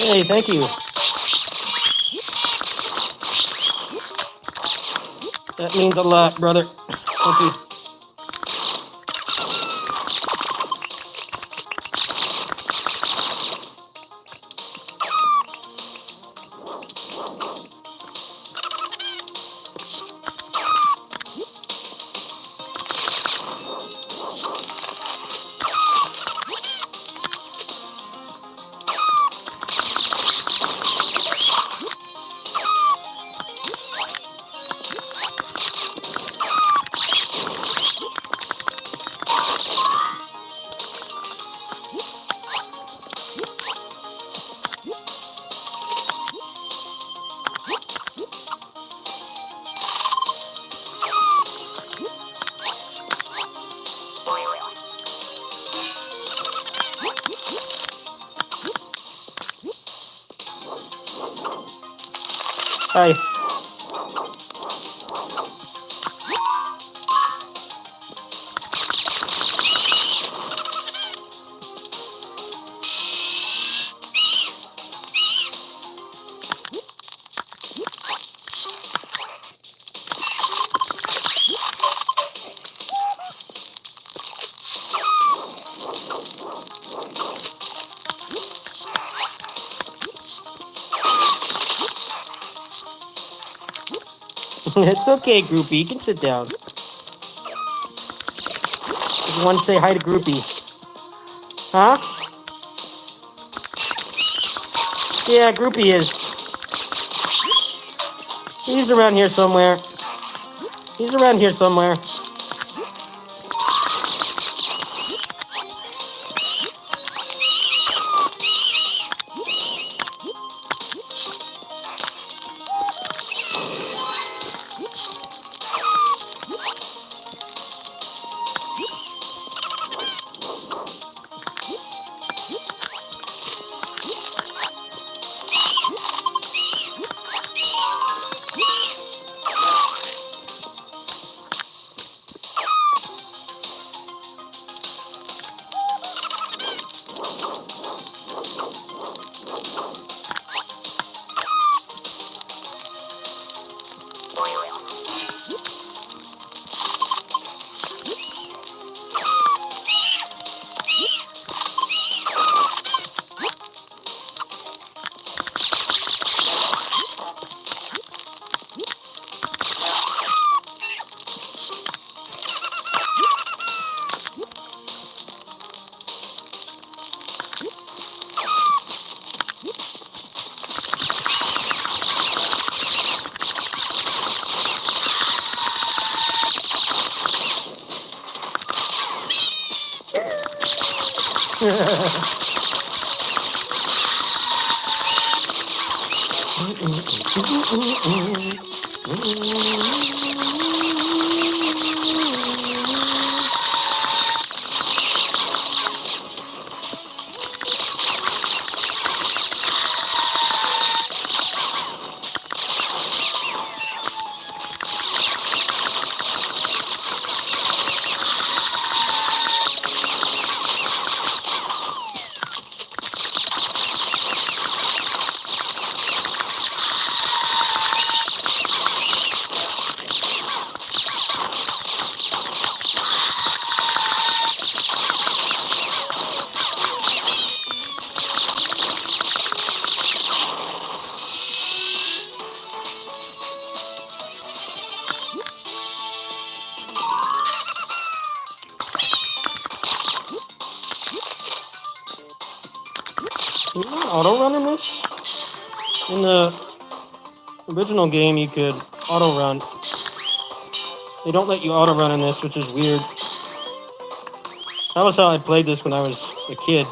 Hey, thank you. That means a lot, brother. Thank you. Hi. It's okay, Groupie. You can sit down. If you want to say hi to Groupie. Huh? Yeah, Groupie is. He's around here somewhere. He's around here somewhere. You not auto run in this? In the original game, you could auto run. They don't let you auto run in this, which is weird. That was how I played this when I was a kid.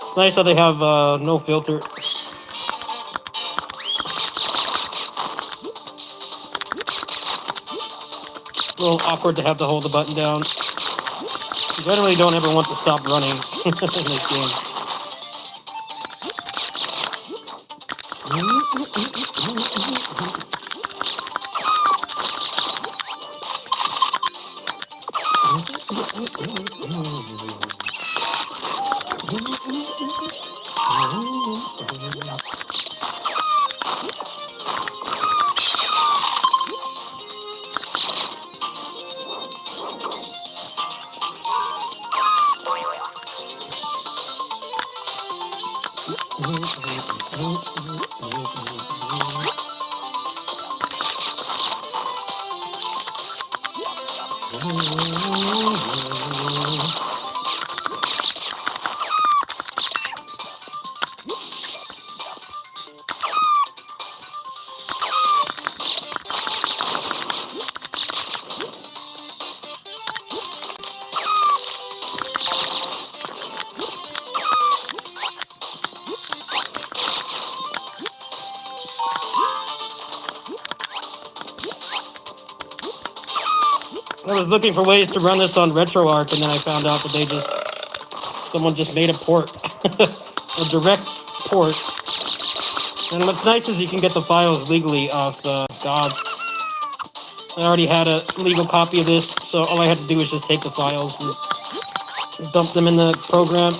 It's nice how they have no filter. A little awkward to have to hold the button down. You generally don't ever want to stop running in this game. I was looking for ways to run this on RetroArch, and then I found out that someone just made a port, a direct port. And what's nice is you can get the files legally off GOG. I already had a legal copy of this, so all I had to do was just take the files and dump them in the program.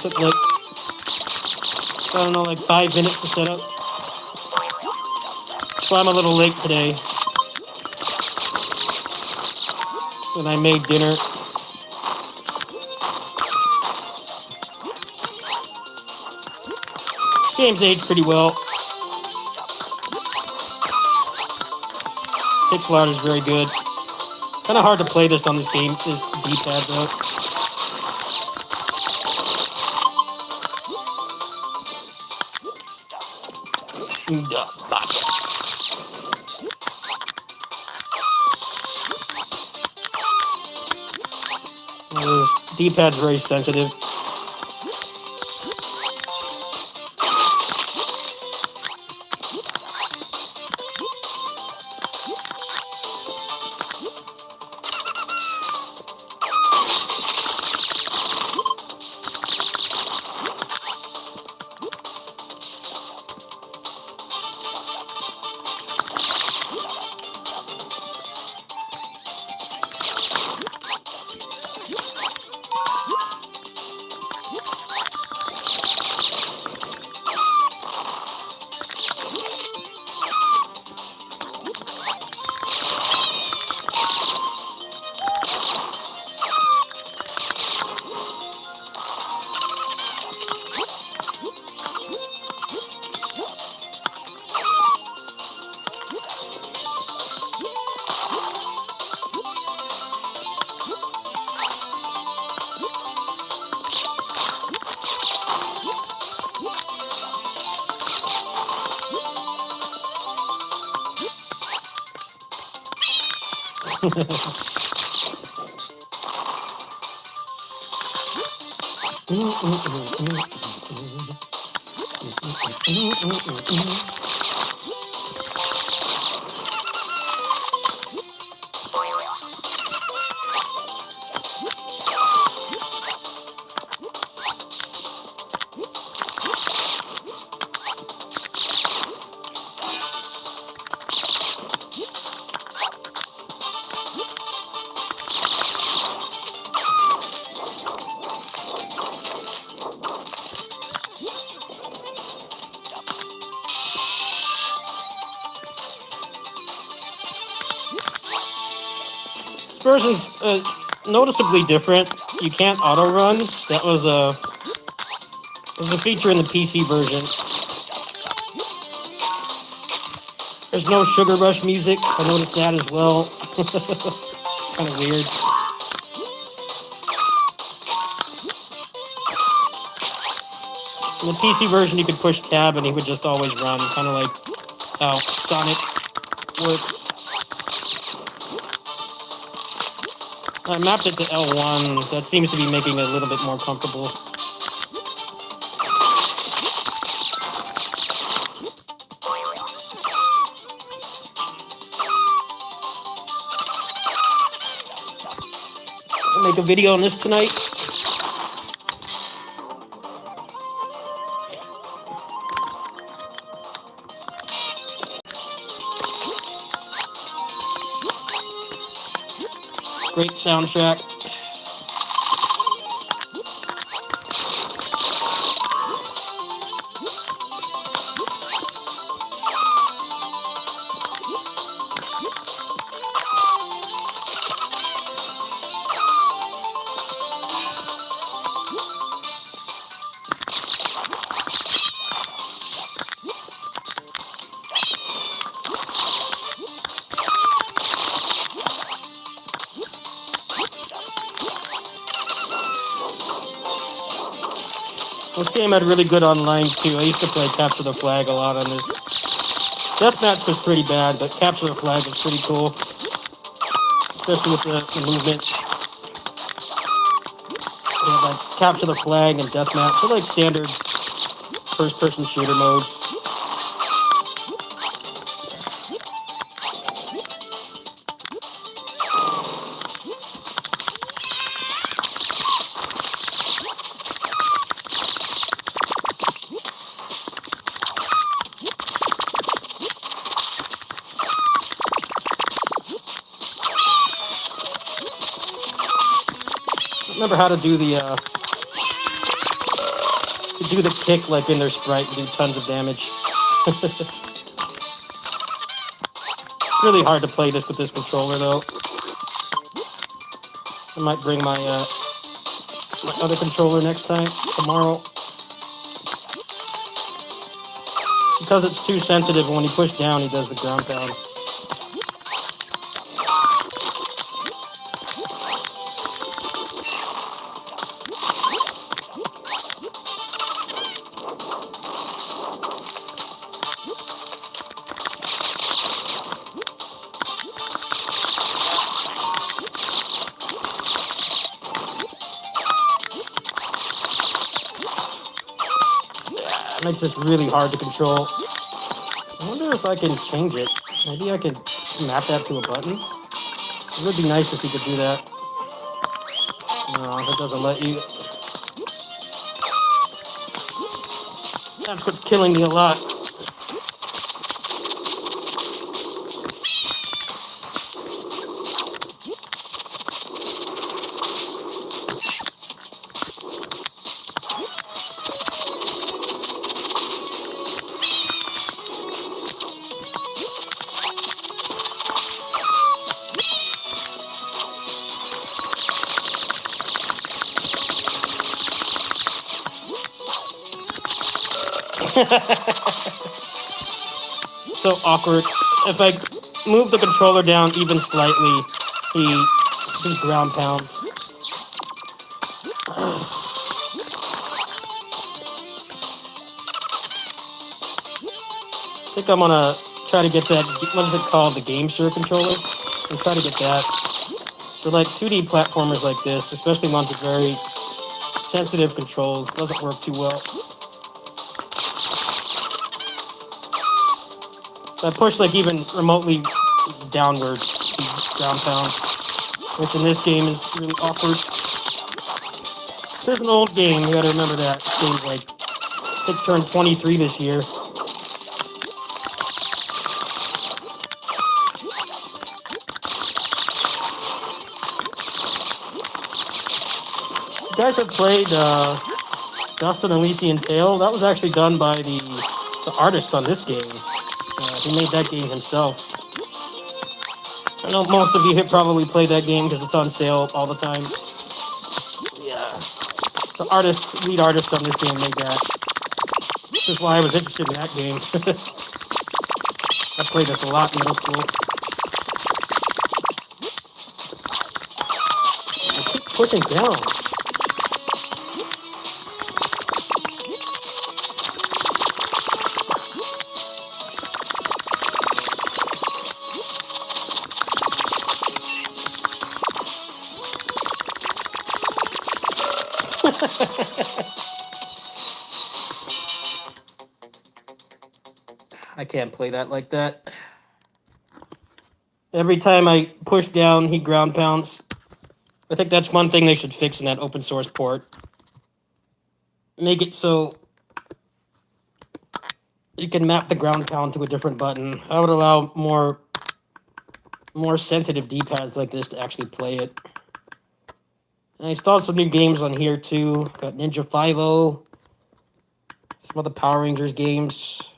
Took like, I don't know, like 5 minutes to set up. So I'm a little late today. And I made dinner. This game's aged pretty well. Pixel art is very good. Kind of hard to play this on this D-pad though. This D-pad's very sensitive. Version's noticeably different. You can't auto run. That was a feature in the PC version. There's no Sugar Rush music. I noticed that as well. Kind of weird. In the PC version, you could push tab and he would just always run, kind of like how Sonic works. I mapped it to L1. That seems to be making it a little bit more comfortable. I'll make a video on this tonight. Great soundtrack. This game had really good online too. I used to play Capture the Flag a lot on this. Deathmatch was pretty bad, but Capture the Flag was pretty cool. Especially with the movement. They had like Capture the Flag and Deathmatch. They're like standard first-person shooter modes. I remember how to do the kick like in their sprite and do tons of damage. Really hard to play this with this controller though. I might bring my other controller next time, tomorrow. Because it's too sensitive, when you push down, he does the ground pound. It makes this really hard to control. I wonder if I can change it. Maybe I could map that to a button. It would be nice if you could do that. No, it doesn't let you. That's what's killing me a lot. So awkward. If I move the controller down even slightly, he ground pounds. I think I'm gonna try to get that, what is it called, the Game Sir controller? And try to get that. For like 2D platformers like this, especially ones with very sensitive controls, doesn't work too well. If I push like even remotely downwards, ground pounds, which in this game is really awkward. This is an old game, you gotta remember that. This game's like, I think turned 23 this year. You guys have played Dust and Elysian Tale? That was actually done by the artist on this game. He made that game himself. I know most of you have probably played that game because it's on sale all the time. Yeah. The lead artist on this game made that. This is why I was interested in that game. I played this a lot in middle school. I keep pushing down. I can't play that like that. Every time I push down, he ground pounds. I think that's one thing they should fix in that open source port. Make it so you can map the ground pound to a different button. I would allow more sensitive D-pads like this to actually play it. And I installed some new games on here too. Got Ninja 5.0, some other Power Rangers games.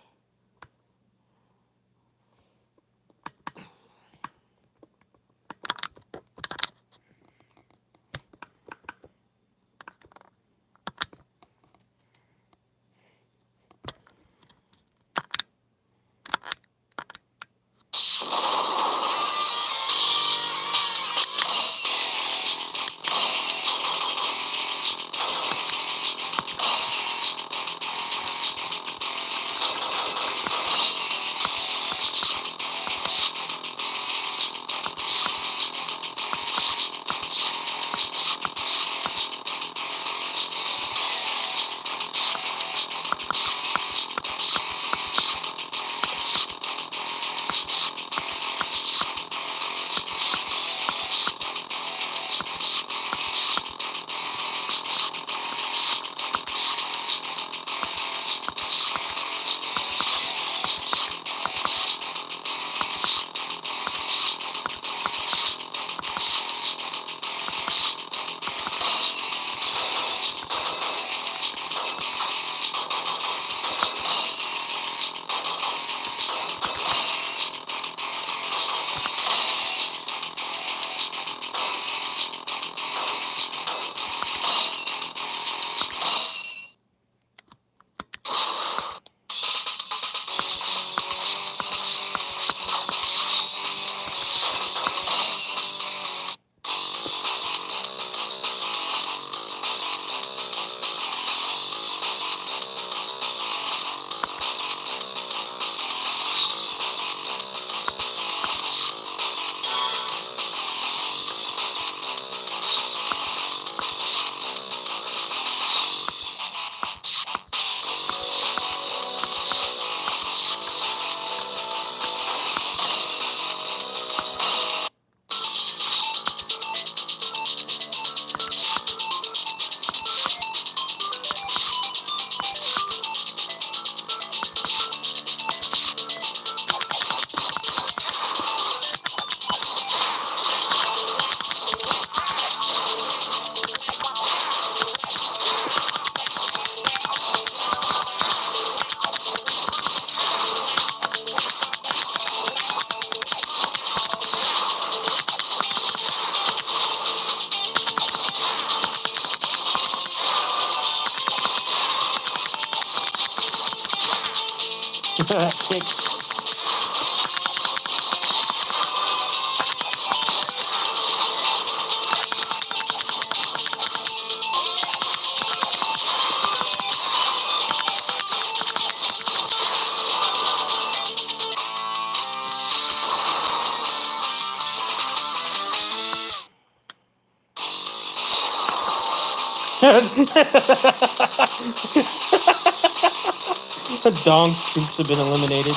Kick. Dong's troops have been eliminated.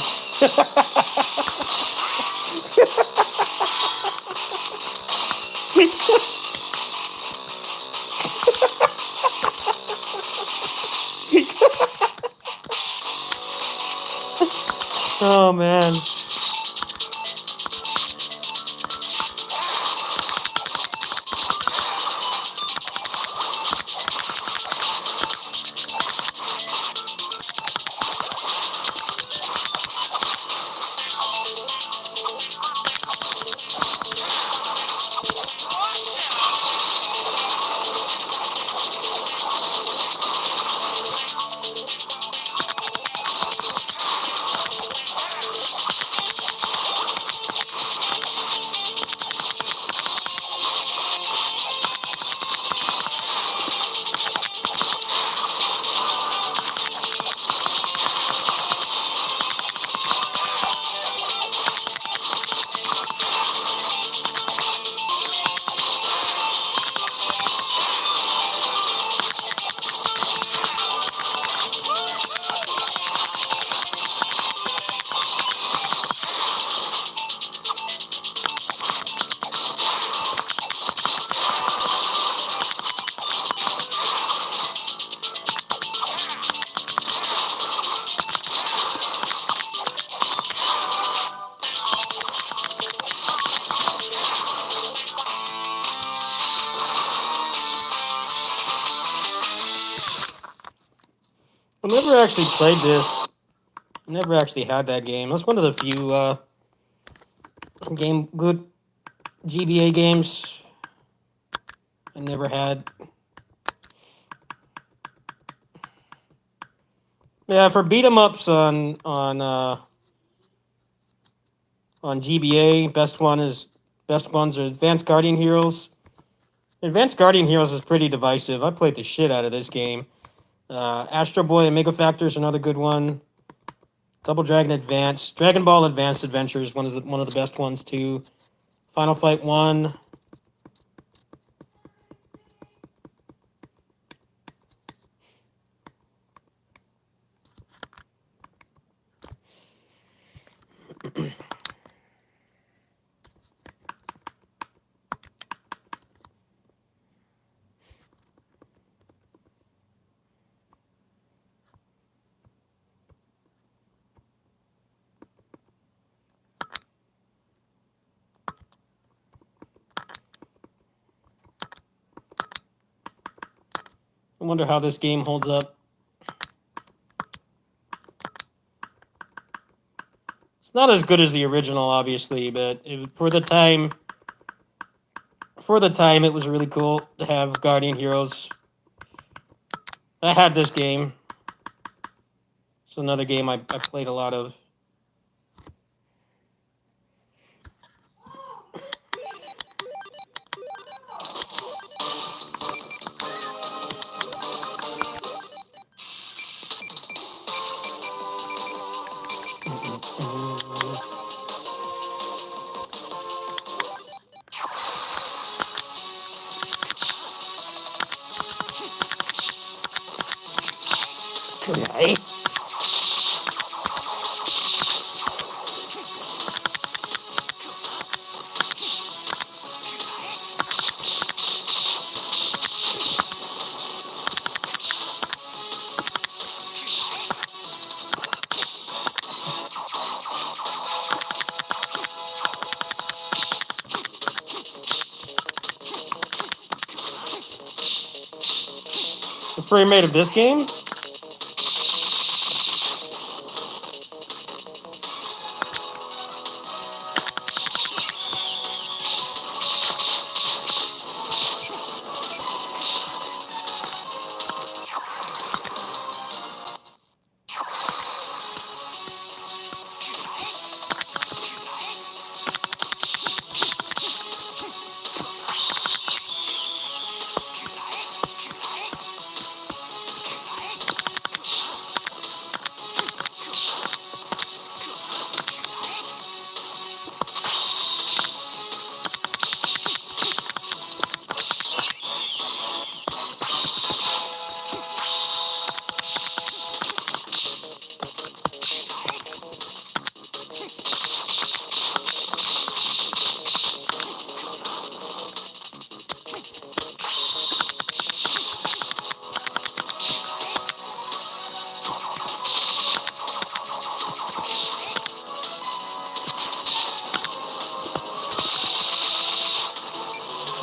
Oh man. I never actually played this. I never actually had that game. That's one of the few good GBA games I never had. Yeah, for beat 'em ups on GBA, best ones are Advanced Guardian Heroes. Advanced Guardian Heroes is pretty divisive. I played the shit out of this game. Astro Boy and Mega Factor is another good one. Double Dragon Advance, Dragon Ball Advanced Adventure is one of the best ones too. Final Fight 1. I wonder how this game holds up. It's not as good as the original, obviously, but for the time, it was really cool to have Guardian Heroes. I had this game. It's another game I played a lot of. Okay. The frame rate of this game?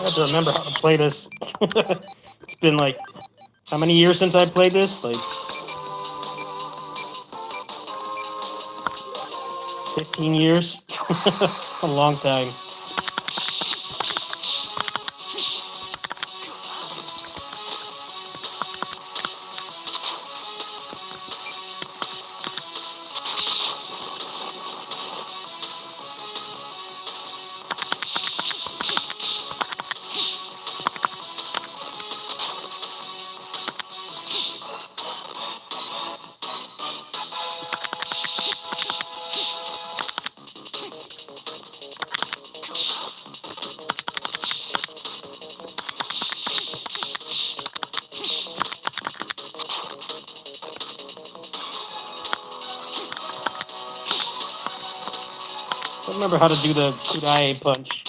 I have to remember how to play this. It's been like how many years since I played this? Like 15 years. A long time. I remember how to do the Kudai punch.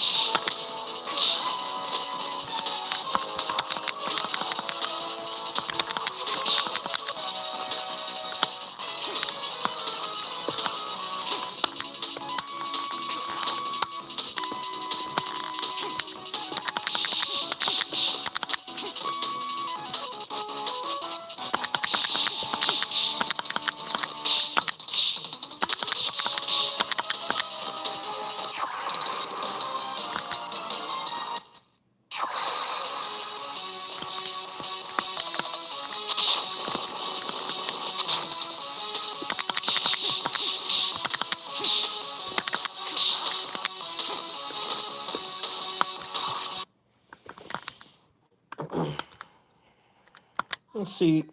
Let's see.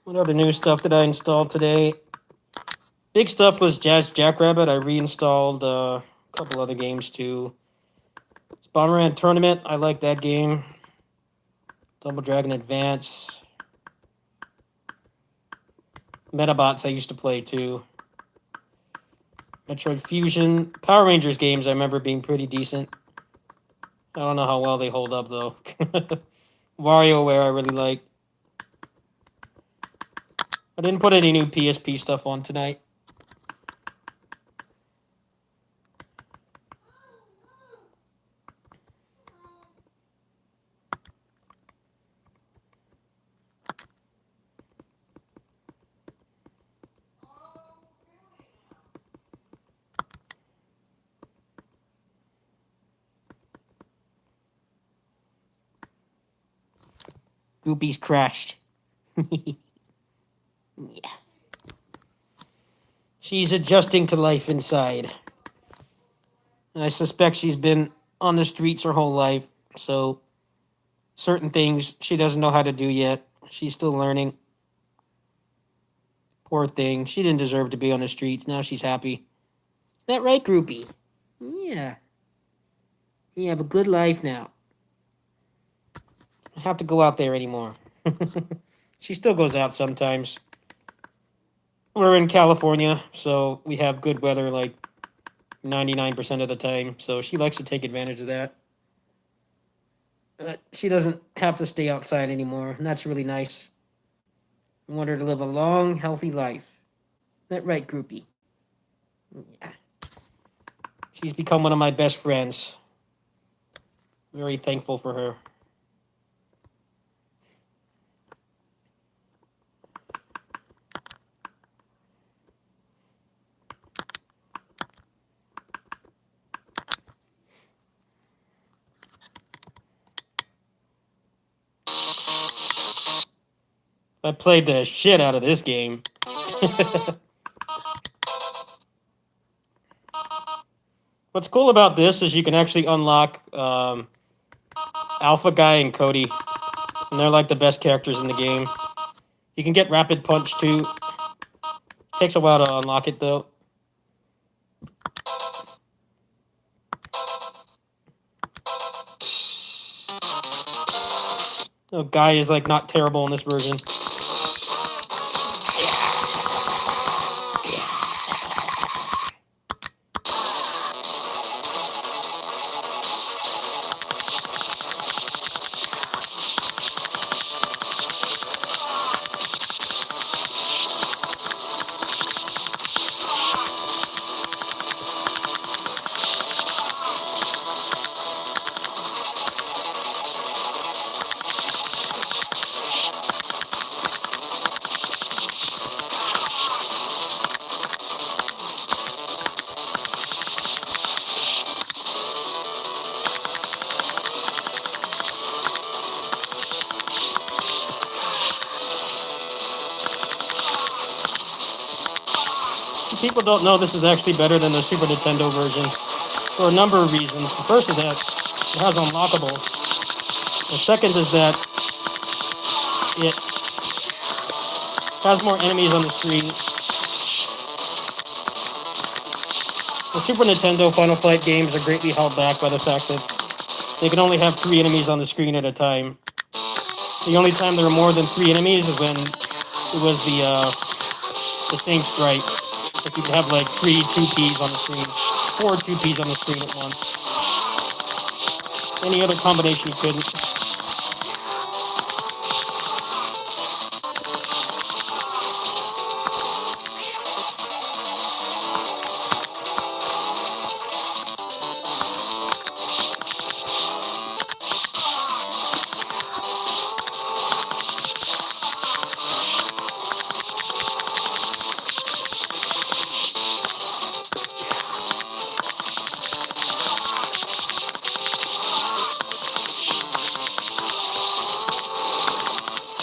What other new stuff did I install today? Big stuff was Jazz Jackrabbit. I reinstalled a couple other games too. Bomberman Tournament. I like that game. Double Dragon Advance. Metabots I used to play too. Metroid Fusion. Power Rangers games I remember being pretty decent. I don't know how well they hold up though. WarioWare I really like. I didn't put any new PSP stuff on tonight. Goopy's crashed. Yeah. She's adjusting to life inside. I suspect she's been on the streets her whole life, so certain things she doesn't know how to do yet. She's still learning. Poor thing. She didn't deserve to be on the streets. Now she's happy. Is that right, Groupie? Yeah. You have a good life now. Don't have to go out there anymore. She still goes out sometimes. We're in California, so we have good weather like 99% of the time, so she likes to take advantage of that. But she doesn't have to stay outside anymore, and that's really nice. I want her to live a long, healthy life. That right, Groupie? Yeah. She's become one of my best friends. Very thankful for her. I played the shit out of this game. What's cool about this is you can actually unlock Alpha Guy and Cody. And they're like the best characters in the game. You can get Rapid Punch too. Takes a while to unlock it though. The Guy is like not terrible in this version. People don't know this is actually better than the Super Nintendo version for a number of reasons. The first is that it has unlockables. The second is that it has more enemies on the screen. The Super Nintendo Final Fight games are greatly held back by the fact that they can only have 3 enemies on the screen at a time. The only time there were more than 3 enemies is when it was the Saint Sprite. Like you could have like 3 2Ps on the screen, 4 2Ps on the screen at once. Any other combination you couldn't.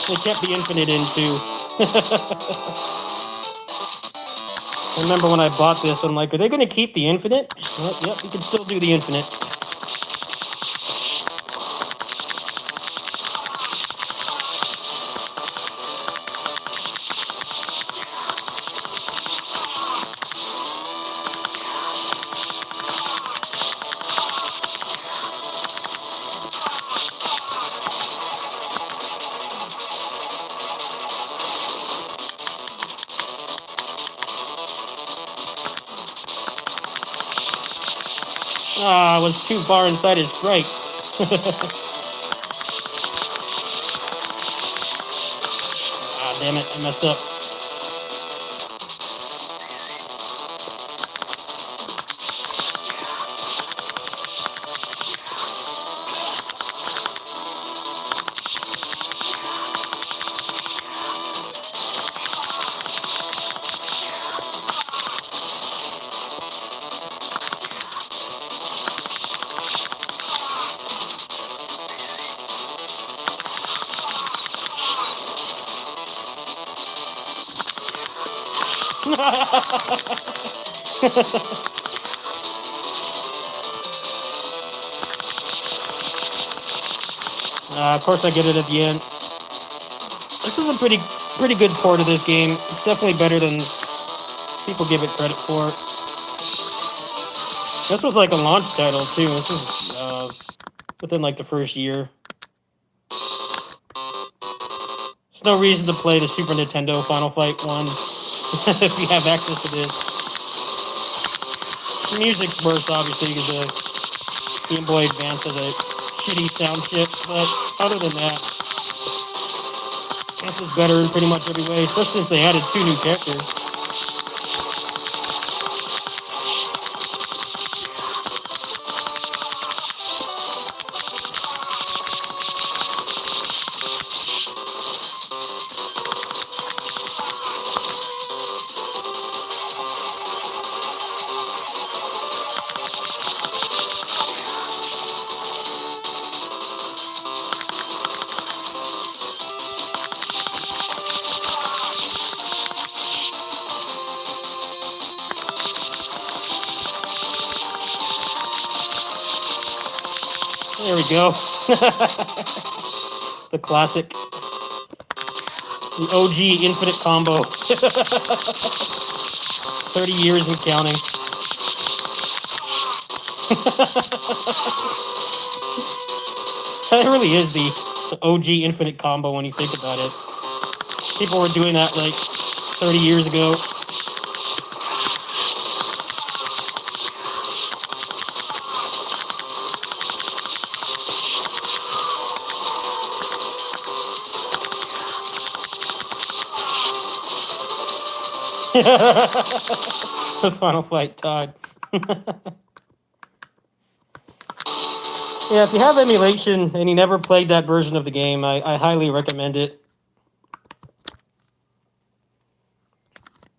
They kept the infinite in too. I remember when I bought this, I'm like, are they going to keep the infinite? Well, yep, you can still do the infinite. Ah, I was too far inside his sprite. Ah, damn it, I messed up. Of course I get it at the end. This is a pretty good port of this game. It's definitely better than people give it credit for. This was like a launch title too. This is within like the first year. There's no reason to play the Super Nintendo Final Fight 1 if you have access to this. The music's worse, obviously, because the Game Boy Advance has a shitty sound chip, but other than that, this is better in pretty much every way, especially since they added 2 new characters. There we go. The classic. The OG infinite combo. 30 years and counting. That really is the OG infinite combo when you think about it. People were doing that like 30 years ago. The Final Fight Todd. Yeah, if you have emulation and you never played that version of the game, I highly recommend it.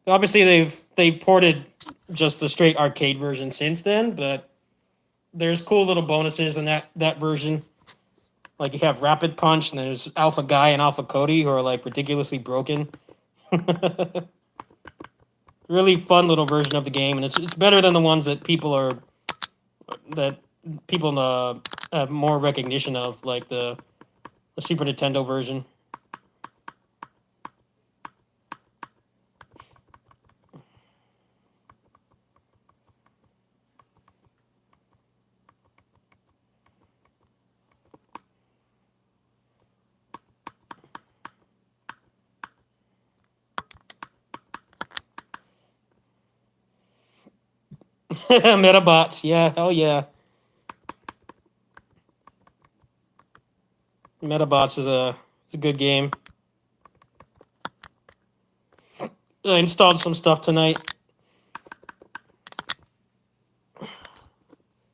Obviously, they've ported just the straight arcade version since then, but there's cool little bonuses in that version. Like you have Rapid Punch, and there's Alpha Guy and Alpha Cody, who are like ridiculously broken. really fun little version of the game, and it's better than the ones that people have more recognition of, like the Super Nintendo version. Metabots, yeah, hell yeah. Metabots is a good game. I installed some stuff tonight.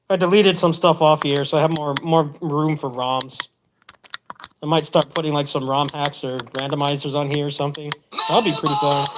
I deleted some stuff off here, so I have more room for ROMs. I might start putting like some ROM hacks or randomizers on here or something. That'll be pretty fun.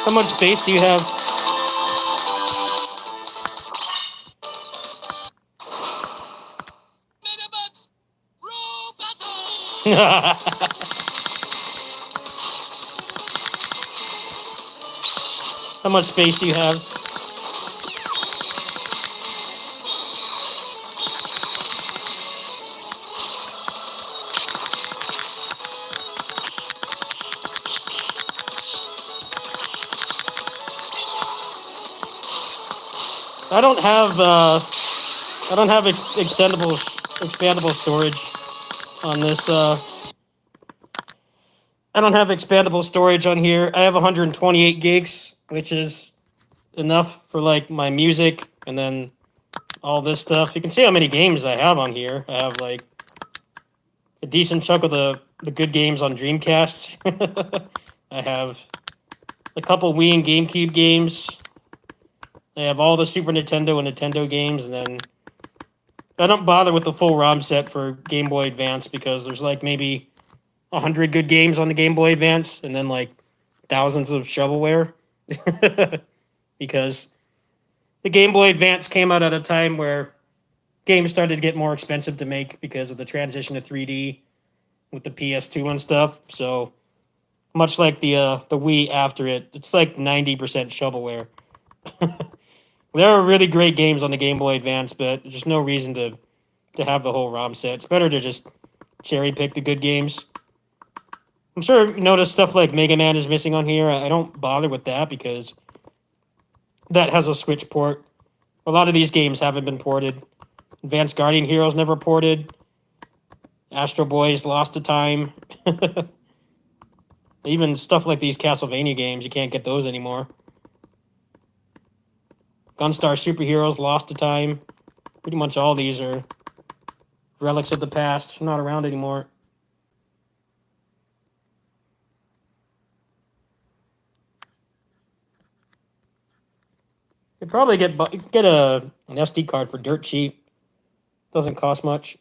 How much space do you have? How much space do you have? I don't have expandable storage on this. I don't have expandable storage on here. I have 128 gigs, which is enough for like my music and then all this stuff. You can see how many games I have on here. I have like a decent chunk of the good games on Dreamcast. I have a couple Wii and GameCube games. I have all the Super Nintendo and Nintendo games, and then I don't bother with the full ROM set for Game Boy Advance because there's like maybe 100 good games on the Game Boy Advance, and then like thousands of shovelware. Because the Game Boy Advance came out at a time where games started to get more expensive to make because of the transition to 3D with the PS2 and stuff. So much like the Wii after it, it's like 90% shovelware. There are really great games on the Game Boy Advance, but there's no reason to have the whole ROM set. It's better to just cherry pick the good games. I'm sure you notice stuff like Mega Man is missing on here. I don't bother with that because that has a Switch port. A lot of these games haven't been ported. Advanced Guardian Heroes never ported. Astro Boy's lost to time. Even stuff like these Castlevania games, you can't get those anymore. Gunstar Superheroes lost to time. Pretty much all these are relics of the past, not around anymore. You'd probably get an SD card for dirt cheap. Doesn't cost much.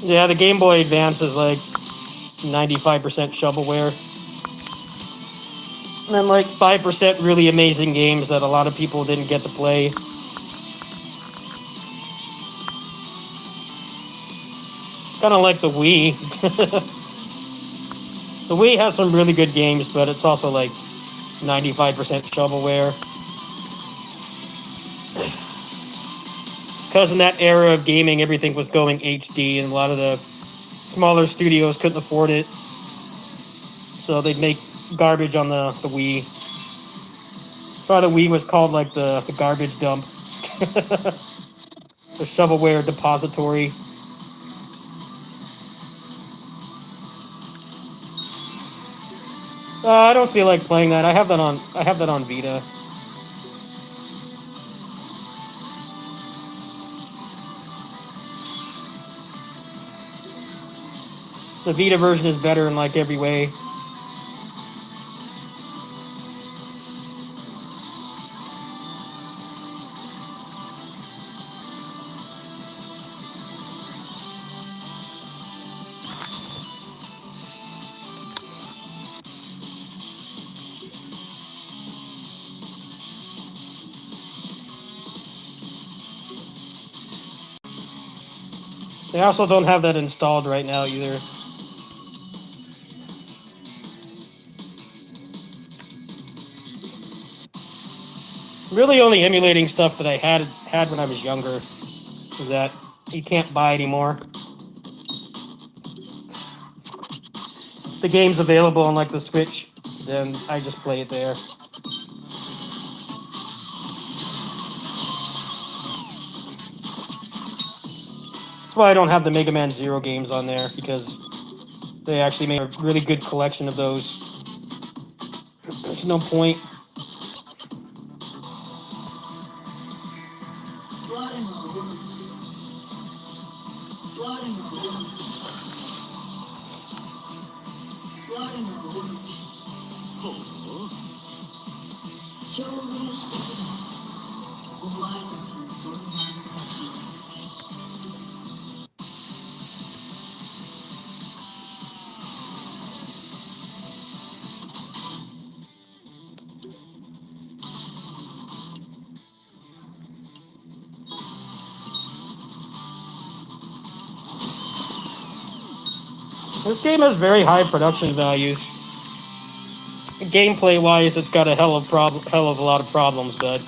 Yeah, the Game Boy Advance is like 95% shovelware. And then like 5% really amazing games that a lot of people didn't get to play. Kind of like the Wii. The Wii has some really good games, but it's also like 95% shovelware. Because in that era of gaming, everything was going HD, and a lot of the smaller studios couldn't afford it. So they'd make garbage on the Wii. That's why the Wii was called like the garbage dump. The shovelware depository. I don't feel like playing that. I have that on Vita. The Vita version is better in like every way. They also don't have that installed right now either. Really only emulating stuff that I had when I was younger that you can't buy anymore. The game's available on like the Switch, then I just play it there. That's why I don't have the Mega Man Zero games on there, because they actually made a really good collection of those. There's no point. This game has very high production values. Gameplay-wise, it's got a hell of a lot of problems, but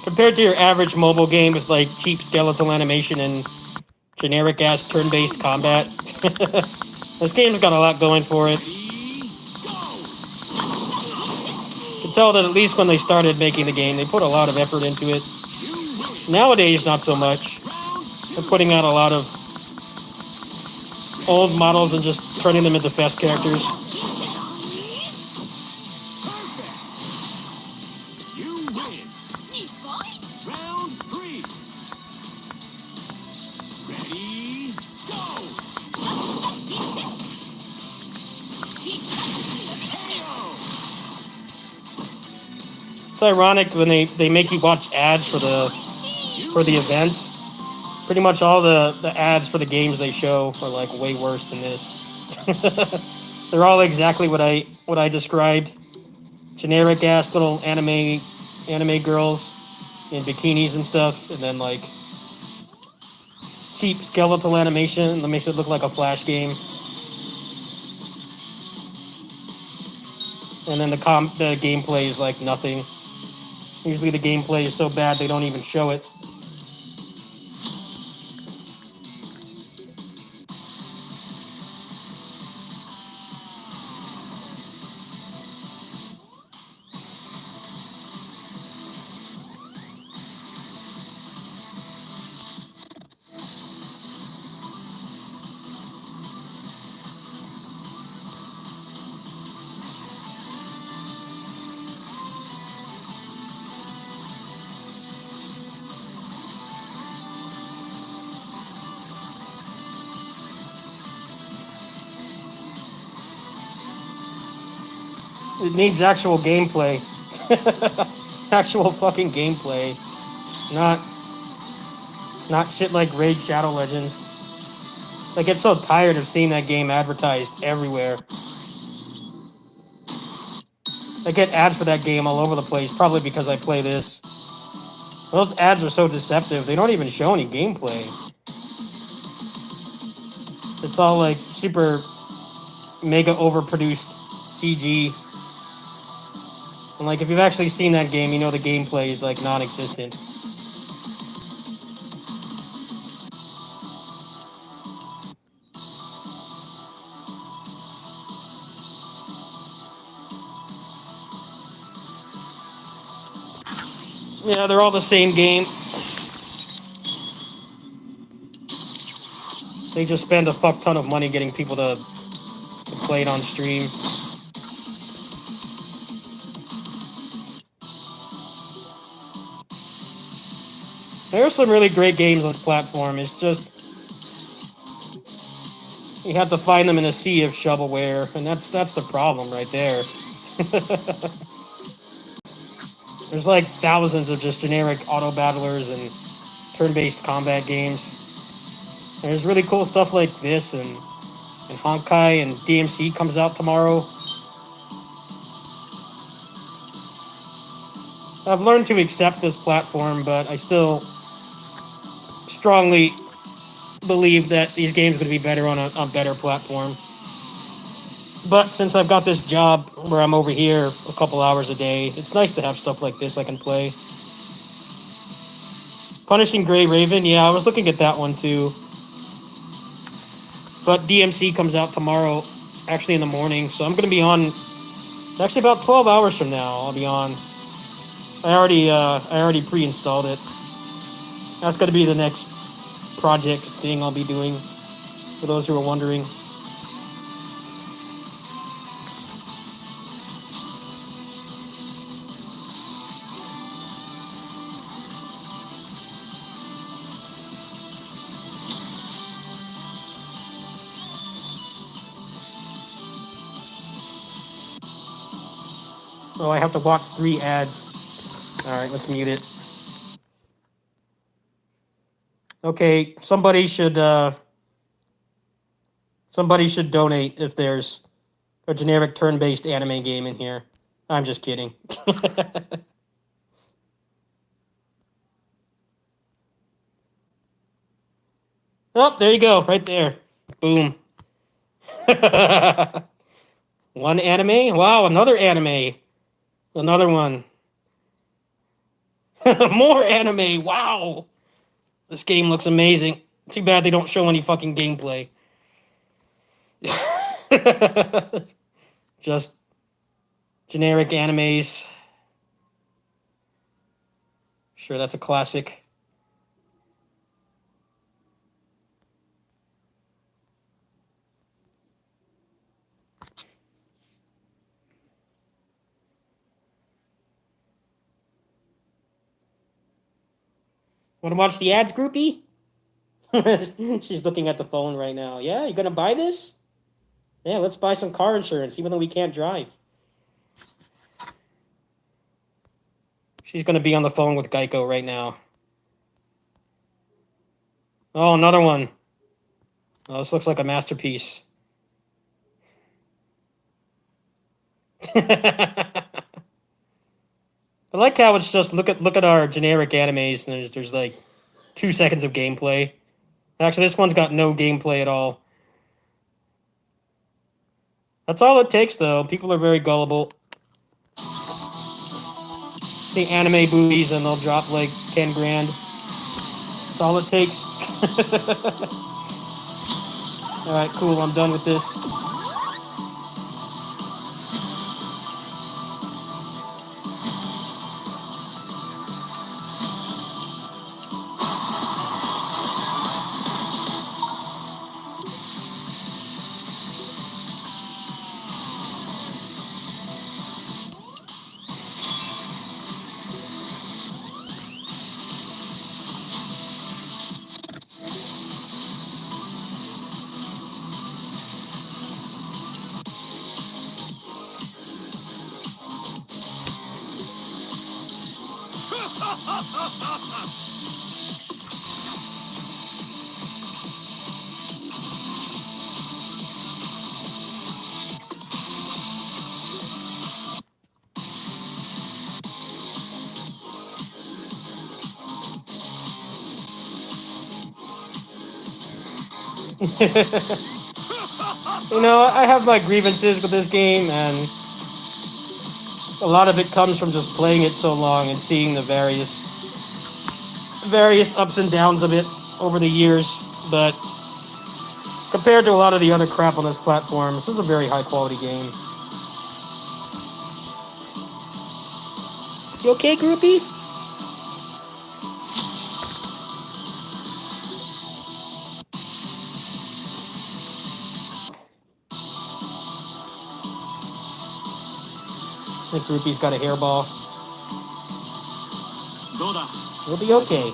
compared to your average mobile game with like cheap skeletal animation and generic-ass turn-based combat, this game's got a lot going for it. You can tell that at least when they started making the game, they put a lot of effort into it. Nowadays, not so much. They're putting out a lot of old models and just turning them into fest characters. It's ironic when they make you watch ads for the events. Pretty much all the ads for the games they show are like way worse than this. They're all exactly what I described. Generic ass little anime girls in bikinis and stuff, and then like cheap skeletal animation that makes it look like a Flash game. And then the gameplay is like nothing. Usually the gameplay is so bad they don't even show it. It needs actual gameplay. Actual fucking gameplay. Not shit like Raid Shadow Legends. I get so tired of seeing that game advertised everywhere. I get ads for that game all over the place, probably because I play this. Those ads are so deceptive, they don't even show any gameplay. It's all like super mega overproduced CG. And like if you've actually seen that game, you know the gameplay is like non-existent. Yeah, they're all the same game. They just spend a fuck ton of money getting people to play it on stream. There are some really great games on this platform. It's just you have to find them in a sea of shovelware, and that's the problem right there. There's like thousands of just generic auto battlers and turn-based combat games. There's really cool stuff like this, and Honkai and DMC comes out tomorrow. I've learned to accept this platform, but I still strongly believe that these games would be better on a better platform. But since I've got this job where I'm over here a couple hours a day, it's nice to have stuff like this I can play. Punishing Gray Raven, yeah, I was looking at that one too. But DMC comes out tomorrow, actually in the morning, so I'm gonna be on. Actually, about 12 hours from now, I'll be on. I already pre-installed it. That's gonna be the next project thing I'll be doing. For those who are wondering. Oh, I have to watch 3 ads. All right, let's mute it. Okay, somebody should donate if there's a generic turn-based anime game in here. I'm just kidding. Oh, there you go, right there. Boom. One anime? Wow, another anime. Another one. More anime. Wow. This game looks amazing. Too bad they don't show any fucking gameplay. Just generic animes. Sure, that's a classic. Want to watch the ads, groupie? She's looking at the phone right now. Yeah, you gonna buy this? Yeah, let's buy some car insurance, even though we can't drive. She's gonna be on the phone with Geico right now. Oh, another one. Oh, this looks like a masterpiece. I like how it's just look at our generic animes and there's like 2 seconds of gameplay. Actually, this one's got no gameplay at all. That's all it takes, though. People are very gullible. See anime boobies and they'll drop like 10 grand. That's all it takes. Alright, cool. I'm done with this. You know, I have my grievances with this game, and a lot of it comes from just playing it so long and seeing the various ups and downs of it over the years. But compared to a lot of the other crap on this platform, this is a very high quality game. You okay, groupie? The groupie's got a hairball. You'll be okay.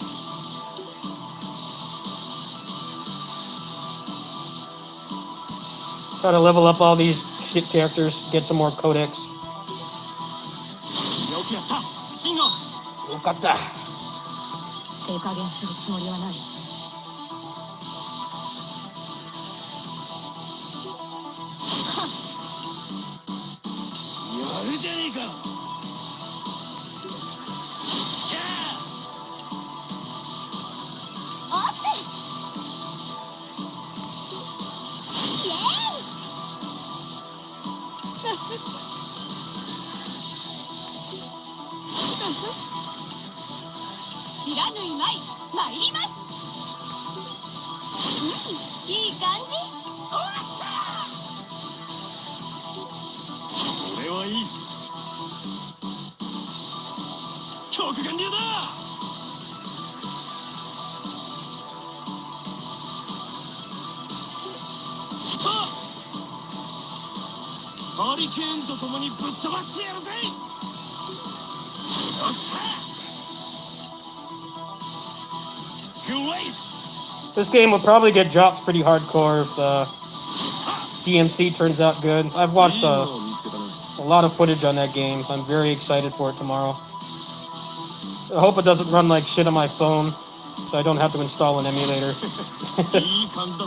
Try to level up all these shit characters, get some more codex. Yokata. 手加減するつもりはない。やるじゃねえか。しゃあ。おっせ。イエーイ。知らぬいまい、参ります。いい感じ。これはいい。極限流だ。ハリケーンと共にぶっ飛ばしてやるぜ。よっしゃ。This game will probably get dropped pretty hardcore if DMC turns out good. I've watched a lot of footage on that game. I'm very excited for it tomorrow. I hope it doesn't run like shit on my phone, so I don't have to install an emulator.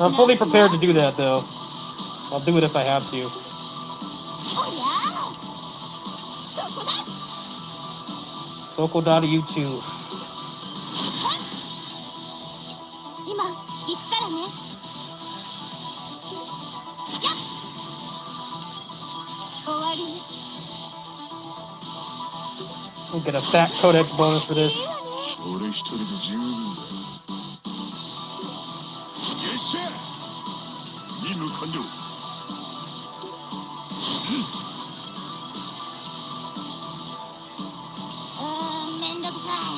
I'm fully prepared to do that, though. I'll do it if I have to. Sokoda to you too. We'll get a fat codex bonus for this.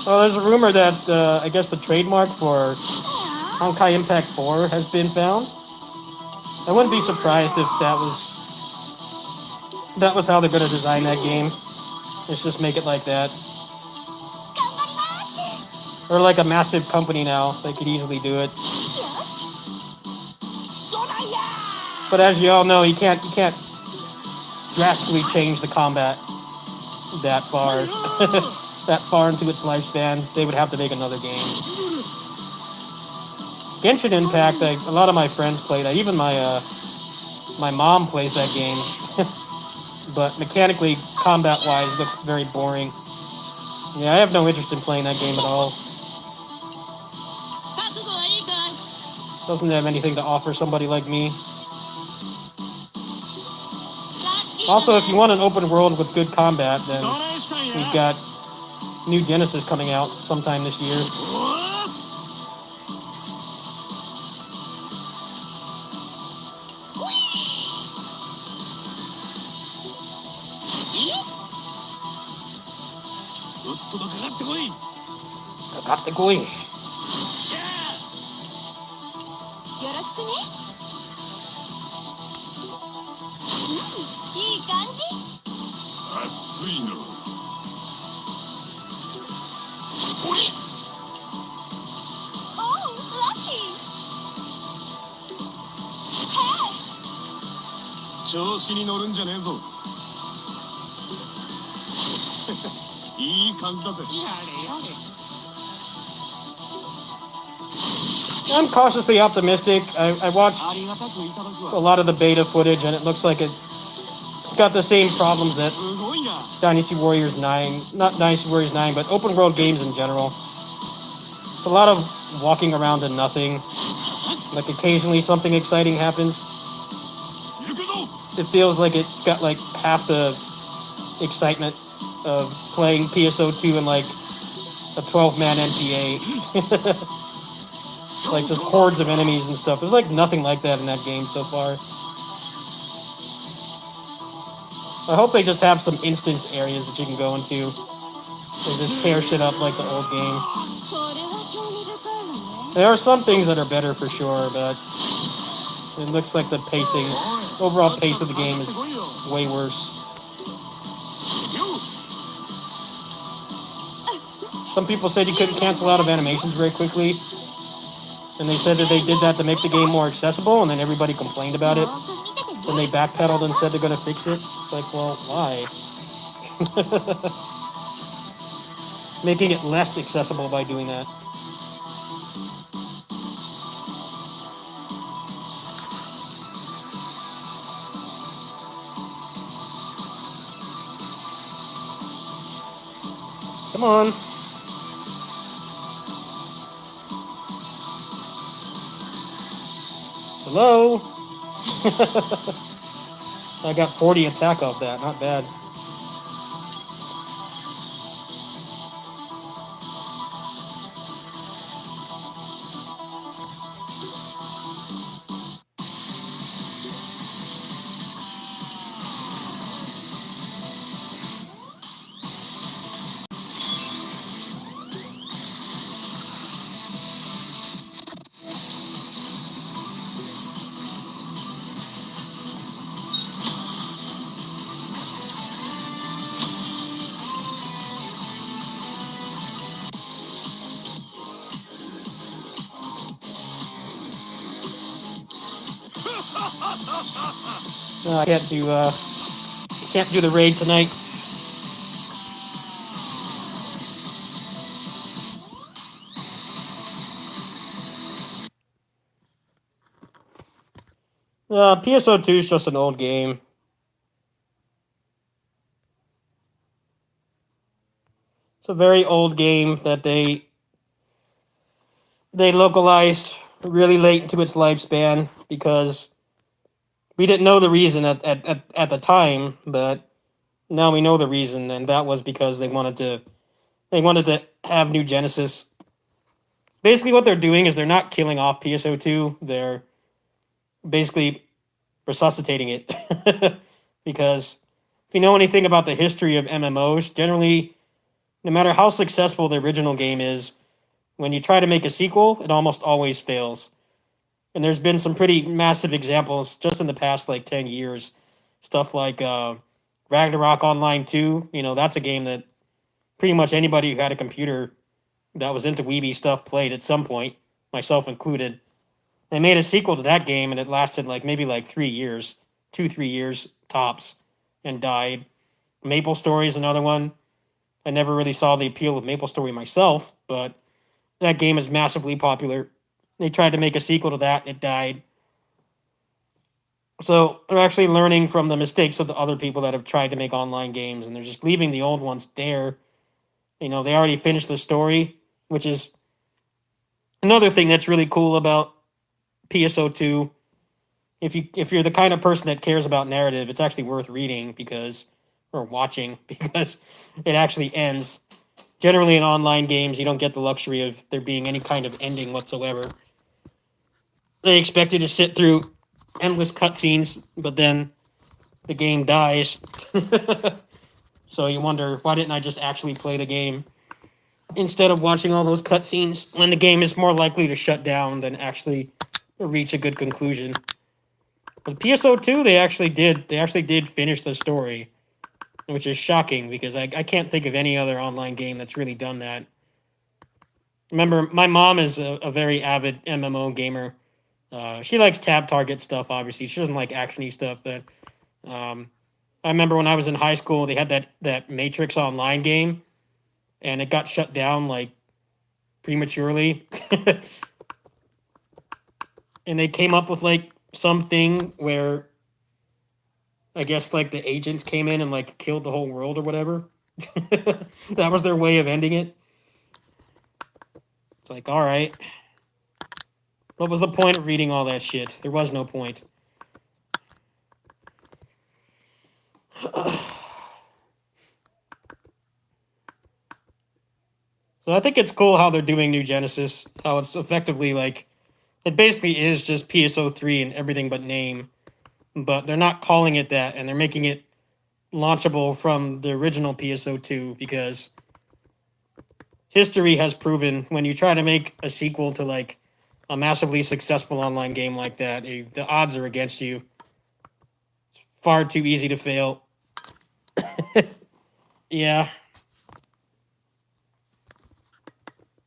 Well, there's a rumor that I guess the trademark for Honkai Impact 4 has been found. I wouldn't be surprised if that was how they're going to design that game. Let's just make it like that. Or like a massive company now. They could easily do it. But as you all know, you can't drastically change the combat that far. That far into its lifespan. They would have to make another game. Genshin Impact, a lot of my friends played that. Even my mom plays that game. But mechanically, combat-wise, looks very boring. Yeah, I have no interest in playing that game at all. Doesn't have anything to offer somebody like me. Also, if you want an open world with good combat, then we've got New Genesis coming out sometime this year. I'm cautiously optimistic. I watched a lot of the beta footage, and it looks like it's got the same problems that Dynasty Warriors 9, not Dynasty Warriors 9, but open world games in general. It's a lot of walking around and nothing. Like occasionally something exciting happens. it feels like it's got like half the excitement of playing PSO2 in like a 12-man NPA. Like just hordes of enemies and stuff. There's like nothing like that in that game so far. I hope they just have some instance areas that you can go into and just tear shit up like the old game. There are some things that are better for sure, but it looks like the pacing, overall pace of the game is way worse. Some people said you couldn't cancel out of animations very quickly, and they said that they did that to make the game more accessible, and then everybody complained about it. Then they backpedaled and said they're going to fix it. It's like, well, why? Making it less accessible by doing that. Come on. Hello? I got 40 attack off that. Not bad. No, I can't do the raid tonight. PSO2 is just an old game. It's a very old game that they localized really late into its lifespan because we didn't know the reason at the time, but now we know the reason, and that was because they wanted to have New Genesis. Basically, what they're doing is they're not killing off PSO2. They're basically resuscitating it. Because if you know anything about the history of MMOs, generally, no matter how successful the original game is, when you try to make a sequel, it almost always fails. And there's been some pretty massive examples just in the past like 10 years. Stuff like Ragnarok Online 2. That's a game that pretty much anybody who had a computer that was into Weeby stuff played at some point, myself included. They made a sequel to that game and it lasted like maybe like 3 years, 2-3 years tops, and died. Maple Story is another one. I never really saw the appeal of Maple Story myself, but that game is massively popular. They tried to make a sequel to that, and it died. So they're actually learning from the mistakes of the other people that have tried to make online games, and they're just leaving the old ones there. They already finished the story, which is another thing that's really cool about PSO2. If you're the kind of person that cares about narrative, it's actually worth reading or watching because it actually ends. Generally in online games, you don't get the luxury of there being any kind of ending whatsoever. They expect you to sit through endless cutscenes, but then the game dies. So you wonder, why didn't I just actually play the game instead of watching all those cutscenes when the game is more likely to shut down than actually reach a good conclusion? But PSO2, they actually did finish the story, which is shocking because I can't think of any other online game that's really done that. Remember, my mom is a very avid MMO gamer. She likes tab target stuff, obviously. She doesn't like actiony stuff, but I remember when I was in high school, they had that Matrix Online game, and it got shut down like prematurely. And they came up with like something where I guess like the agents came in and like killed the whole world or whatever. That was their way of ending it. It's like, all right. What was the point of reading all that shit? There was no point. So I think it's cool how they're doing New Genesis. How it's effectively like it basically is just PSO3 and everything but name, but they're not calling it that, and they're making it launchable from the original PSO2 because history has proven when you try to make a sequel to like a massively successful online game like that, the odds are against you. It's far too easy to fail. Yeah.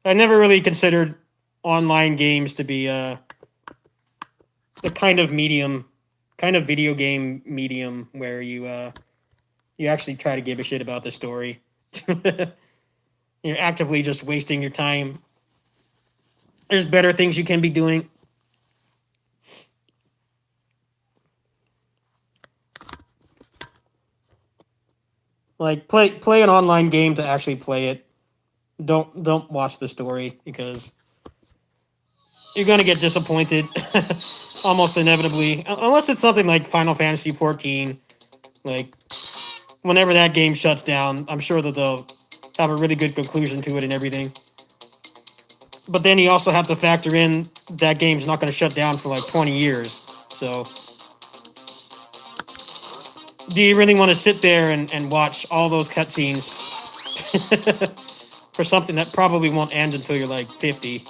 I never really considered online games to be the kind of video game medium where you actually try to give a shit about the story. You're actively just wasting your time. There's better things you can be doing. Like play an online game to actually play it. Don't watch the story because you're gonna get disappointed almost inevitably, unless it's something like Final Fantasy 14. Like whenever that game shuts down, I'm sure that they'll have a really good conclusion to it and everything. But then you also have to factor in that game's not going to shut down for like 20 years. So do you really want to sit there and watch all those cutscenes for something that probably won't end until you're like 50?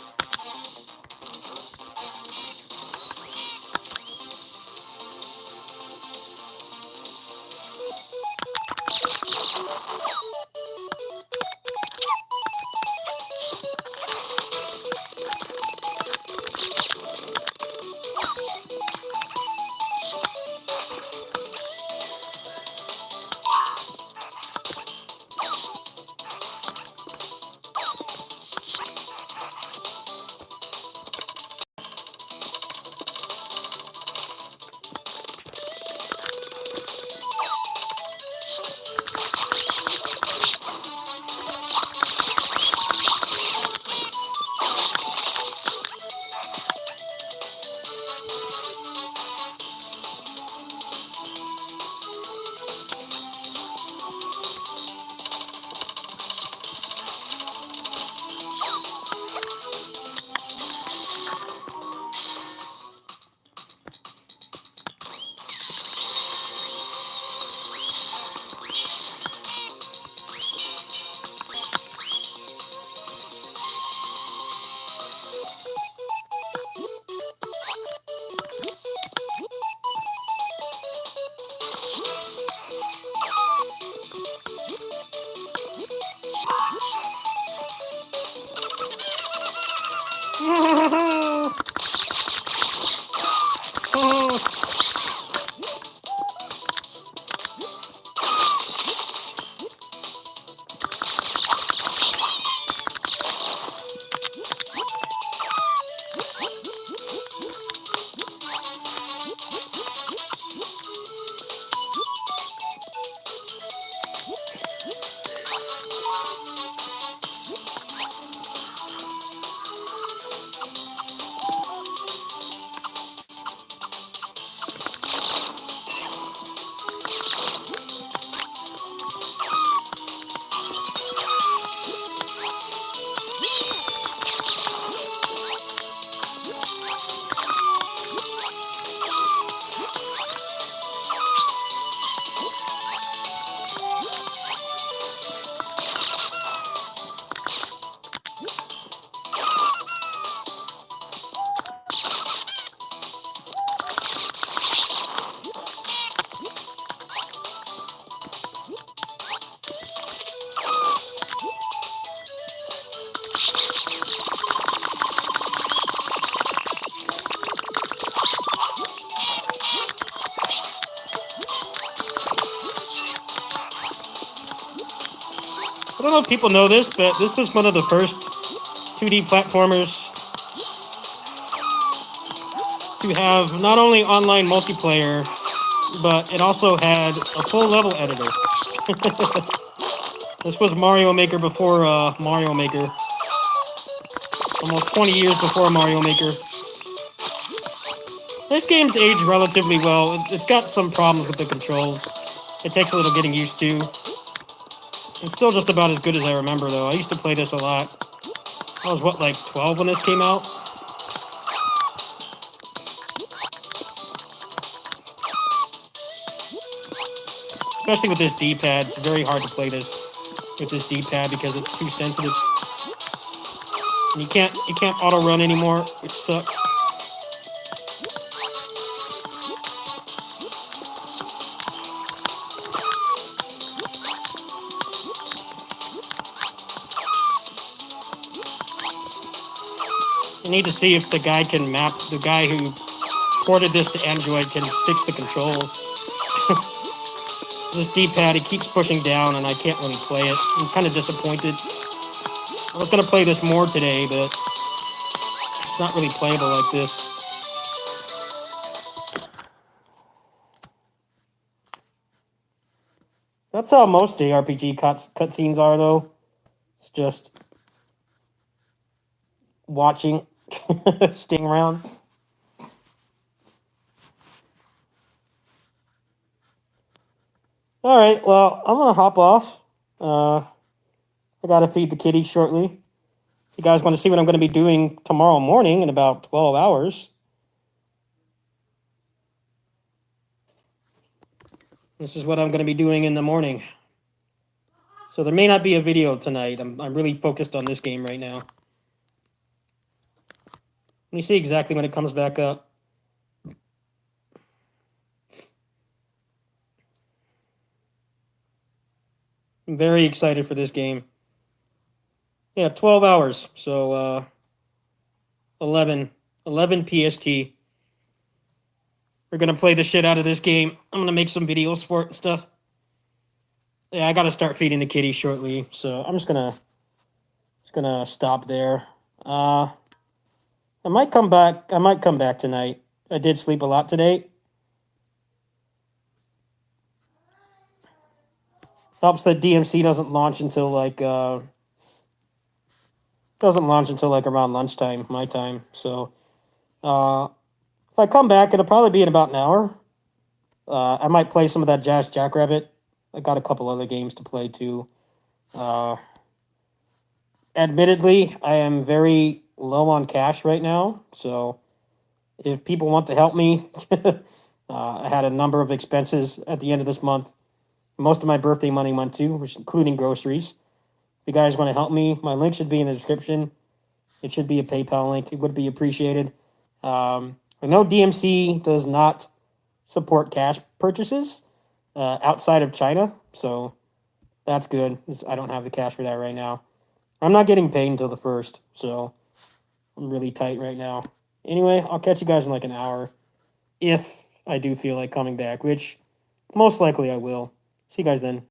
I don't know if people know this, but this was one of the first 2D platformers to have not only online multiplayer, but it also had a full level editor. This was Mario Maker before Mario Maker. Almost 20 years before Mario Maker. This game's aged relatively well. It's got some problems with the controls. It takes a little getting used to. It's still just about as good as I remember, though. I used to play this a lot. I was, what, like 12 when this came out? Especially with this D-pad. It's very hard to play this with this D-pad because it's too sensitive. And you can't auto-run anymore, which sucks. I need to see if the guy who ported this to Android can fix the controls. This D-pad, it keeps pushing down and I can't really play it. I'm kind of disappointed. I was going to play this more today, but it's not really playable like this. That's how most JRPG cutscenes are, though. It's just watching, staying around. All right, well, I'm gonna hop off. I gotta feed the kitty shortly. You guys want to see what I'm gonna be doing tomorrow morning in about 12 hours? This is what I'm gonna be doing in the morning. So there may not be a video tonight. I'm really focused on this game right now. Let me see exactly when it comes back up. I'm very excited for this game. Yeah, 12 hours. So 11 PST. We're going to play the shit out of this game. I'm going to make some videos for it and stuff. Yeah, I got to start feeding the kitty shortly. So I'm just going to stop there. I might come back. I might come back tonight. I did sleep a lot today. Helps that DMC doesn't launch until like around lunchtime, my time. So if I come back, it'll probably be in about an hour. I might play some of that Jazz Jackrabbit. I got a couple other games to play too. Admittedly, I am very low on cash right now, so if people want to help me, I had a number of expenses at the end of this month. Most of my birthday money went to, which including groceries. If you guys want to help me, my link should be in the description. It should be a PayPal link. It would be appreciated. I know DMC does not support cash purchases outside of China, so that's good. I don't have the cash for that right now. I'm not getting paid until the 1st, so I'm really tight right now. Anyway, I'll catch you guys in like an hour if I do feel like coming back, which most likely I will. See you guys then.